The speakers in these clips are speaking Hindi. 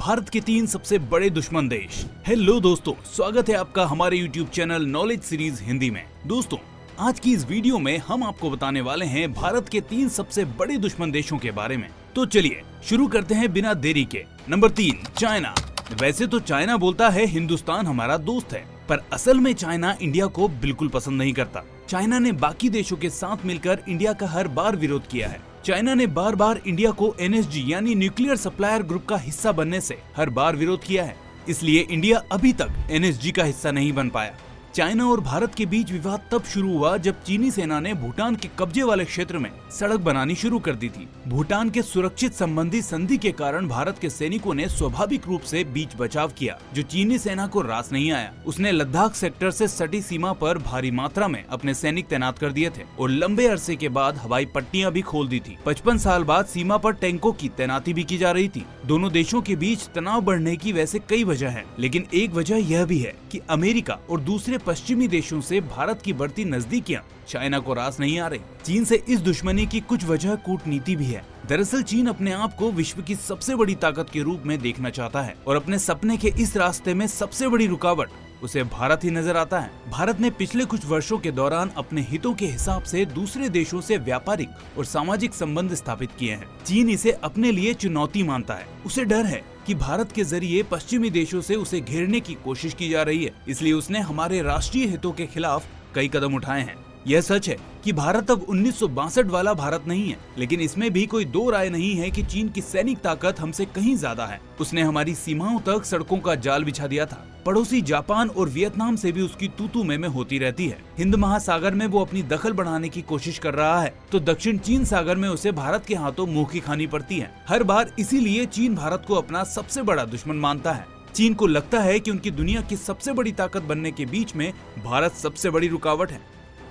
भारत के 3 सबसे बड़े दुश्मन देश। हेलो दोस्तों, स्वागत है आपका हमारे YouTube channel knowledge series Hindi में। दोस्तों, आज की इस वीडियो में हम आपको बताने वाले हैं भारत के 3 सबसे बड़े दुश्मन देशों के बारे में। तो चलिए शुरू करते हैं बिना देरी के। Number 3, China. वैसे तो चाइना बोलता है हिंदुस्तान हमारा दोस्त है, पर असल में चाइना इंडिया को बिल्कुल पसंद नहीं करता। चाइना ने बाकी देशों के साथ मिलकर इंडिया का हर बार विरोध किया है। चाइना ने बार बार इंडिया को NSG यानी न्यूक्लियर सप्लायर ग्रुप का हिस्सा बनने से हर बार विरोध किया है, इसलिए इंडिया अभी तक NSG का हिस्सा नहीं बन पाया। चाइना और भारत के बीच विवाद तब शुरू हुआ जब चीनी सेना ने भूटान के कब्जे वाले क्षेत्र में सड़क बनानी शुरू कर दी थी। भूटान के सुरक्षित संबंधी संधि के कारण भारत के सैनिकों ने स्वाभाविक रूप से बीच बचाव किया, जो चीनी सेना को रास नहीं आया। उसने लद्दाख सेक्टर से सटी सीमा पर भारी मात्रा में अपने सैनिक तैनात कर दिए थे और लंबे अरसे के बाद हवाई पट्टियां भी खोल दी थी। 55 साल बाद सीमा पर टैंकों की तैनाती भी की जा रही थी। दोनों देशों के बीच तनाव बढ़ने की वैसे कई वजह है, लेकिन एक वजह यह भी है कि अमेरिका और दूसरे पश्चिमी देशों से भारत की बढ़ती नजदीकियां चाइना को रास नहीं आ रही। चीन से इस दुश्मनी की कुछ वजह कूटनीति भी है। दरअसल चीन अपने आप को विश्व की सबसे बड़ी ताकत के रूप में देखना चाहता है और अपने सपने के इस रास्ते में सबसे बड़ी रुकावट उसे भारत ही नजर आता है। भारत ने पिछले कुछ वर्षों के दौरान अपने हितों के हिसाब से दूसरे देशों से व्यापारिक और सामाजिक संबंध स्थापित किए हैं। चीन इसे अपने लिए चुनौती मानता है। उसे डर है कि भारत के जरिए पश्चिमी देशों से उसे घेरने की कोशिश की जा रही है, इसलिए उसने हमारे राष्ट्रीय हितों के खिलाफ कई कदम उठाए हैं। यह सच है कि भारत अब 1962 वाला भारत नहीं है, लेकिन इसमें भी कोई दो राय नहीं है कि चीन की सैनिक ताकत हमसे कहीं ज्यादा है। उसने हमारी सीमाओं तक सड़कों का जाल बिछा दिया था। पड़ोसी जापान और वियतनाम से भी उसकी तू-तू में होती रहती है। हिंद महासागर में वो अपनी दखल बढ़ाने की कोशिश कर रहा है, तो दक्षिण चीन सागर में उसे भारत के हाथों मुंह की खानी पड़ती है हर बार। इसीलिए चीन भारत को अपना सबसे बड़ा दुश्मन मानता है। चीन को लगता है कि उनकी दुनिया की सबसे बड़ी ताकत बनने के बीच में भारत सबसे बड़ी रुकावट है।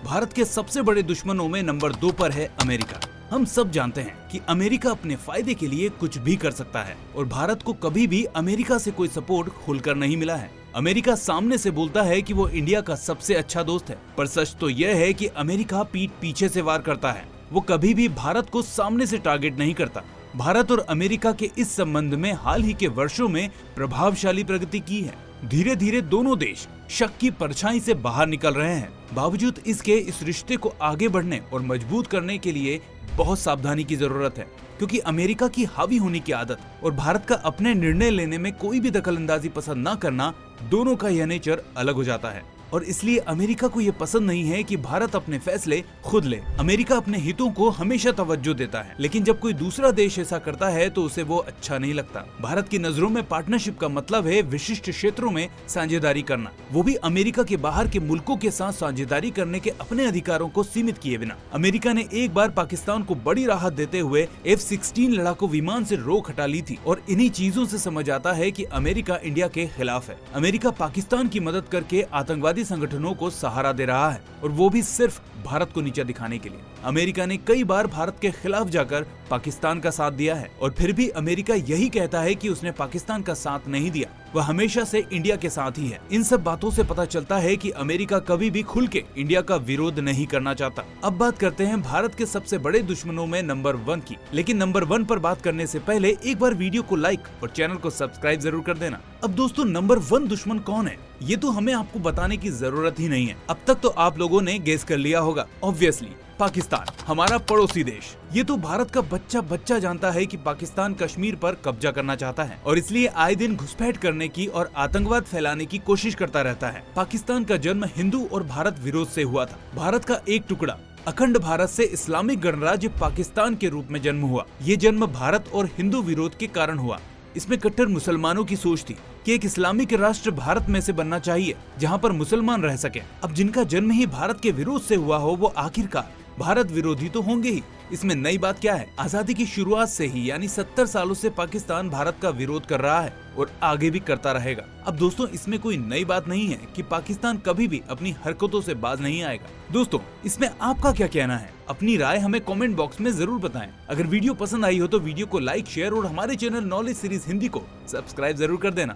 भारत के सबसे बड़े दुश्मनों में नंबर 2 पर है अमेरिका। हम सब जानते हैं कि अमेरिका अपने फायदे के लिए कुछ भी कर सकता है और भारत को कभी भी अमेरिका से कोई सपोर्ट खुलकर नहीं मिला है। अमेरिका सामने से बोलता है कि वो इंडिया का सबसे अच्छा दोस्त है, पर सच तो यह है कि अमेरिका पीठ पीछे से वार करता है। वो कभी भी भारत को सामने से टारगेट नहीं करता। भारत और अमेरिका के इस संबंध में हाल ही के वर्षों में प्रभावशाली प्रगति की है। धीरे धीरे दोनों देश शक की परछाई से बाहर निकल रहे हैं। बावजूद इसके इस रिश्ते को आगे बढ़ने और मजबूत करने के लिए बहुत सावधानी की जरूरत है, क्योंकि अमेरिका की हावी होने की आदत और भारत का अपने निर्णय लेने में कोई भी दखलंदाजी पसंद न करना, दोनों का यह नेचर अलग हो जाता है और इसलिए अमेरिका को यह पसंद नहीं है कि भारत अपने फैसले खुद ले। अमेरिका अपने हितों को हमेशा तवज्जो देता है, लेकिन जब कोई दूसरा देश ऐसा करता है तो उसे वो अच्छा नहीं लगता। भारत की नजरों में पार्टनरशिप का मतलब है विशिष्ट क्षेत्रों में साझेदारी करना, वो भी अमेरिका के बाहर के मुल्कों के साथ साझेदारी करने के अपने अधिकारों को सीमित किए बिना। अमेरिका ने एक बार पाकिस्तान को बड़ी राहत देते हुए F-16 लड़ाकू विमान से रोक हटा ली थी और इन्हीं चीजों से समझ आता है कि अमेरिका इंडिया के खिलाफ है। अमेरिका पाकिस्तान की मदद करके आतंकवादी संगठनों को सहारा दे रहा है और वो भी सिर्फ भारत को नीचा दिखाने के लिए। अमेरिका ने कई बार भारत के खिलाफ जाकर पाकिस्तान का साथ दिया है और फिर भी अमेरिका यही कहता है कि उसने पाकिस्तान का साथ नहीं दिया, वह हमेशा से इंडिया के साथ ही है। इन सब बातों से पता चलता है कि अमेरिका कभी भी खुल के इंडिया का विरोध नहीं करना चाहता। अब बात करते हैं भारत के सबसे बड़े दुश्मनों में नंबर 1 की, लेकिन नंबर 1 पर बात करने से पहले एक बार वीडियो को लाइक और चैनल को सब्सक्राइब जरूर कर देना। अब दोस्तों, नंबर 1 दुश्मन कौन है ये तो हमें आपको बताने की जरूरत ही नहीं है। अब तक तो आप लोगों ने गेस कर लिया होगा, ऑब्वियसली पाकिस्तान, हमारा पड़ोसी देश। ये तो भारत का बच्चा बच्चा जानता है कि पाकिस्तान कश्मीर पर कब्जा करना चाहता है और इसलिए आए दिन घुसपैठ करने की और आतंकवाद फैलाने की कोशिश करता रहता है। पाकिस्तान का जन्म हिंदू और भारत विरोध से हुआ था। भारत का एक टुकड़ा अखंड भारत से इस्लामिक गणराज्य पाकिस्तान के रूप में जन्म हुआ। ये जन्म भारत और हिंदू विरोध के कारण हुआ। इसमें कट्टर मुसलमानों की सोच थी कि एक इस्लामिक राष्ट्र भारत में से बनना चाहिए जहां पर मुसलमान रह सके। अब जिनका जन्म ही भारत के विरोध से हुआ हो, वो आखिरकार भारत विरोधी तो होंगे ही। इसमें नई बात क्या है? आजादी की शुरुआत से ही यानी 70 सालों से पाकिस्तान भारत का विरोध कर रहा है और आगे भी करता रहेगा। अब दोस्तों, इसमें कोई नई बात नहीं है कि पाकिस्तान कभी भी अपनी हरकतों से बाज नहीं आएगा। दोस्तों, इसमें आपका क्या कहना है? अपनी राय हमें कमेंट बॉक्स में जरूर बताएं। अगर वीडियो पसंद आई हो तो वीडियो को लाइक, शेयर और हमारे चैनल नॉलेज सीरीज हिंदी को सब्सक्राइब जरूर कर देना।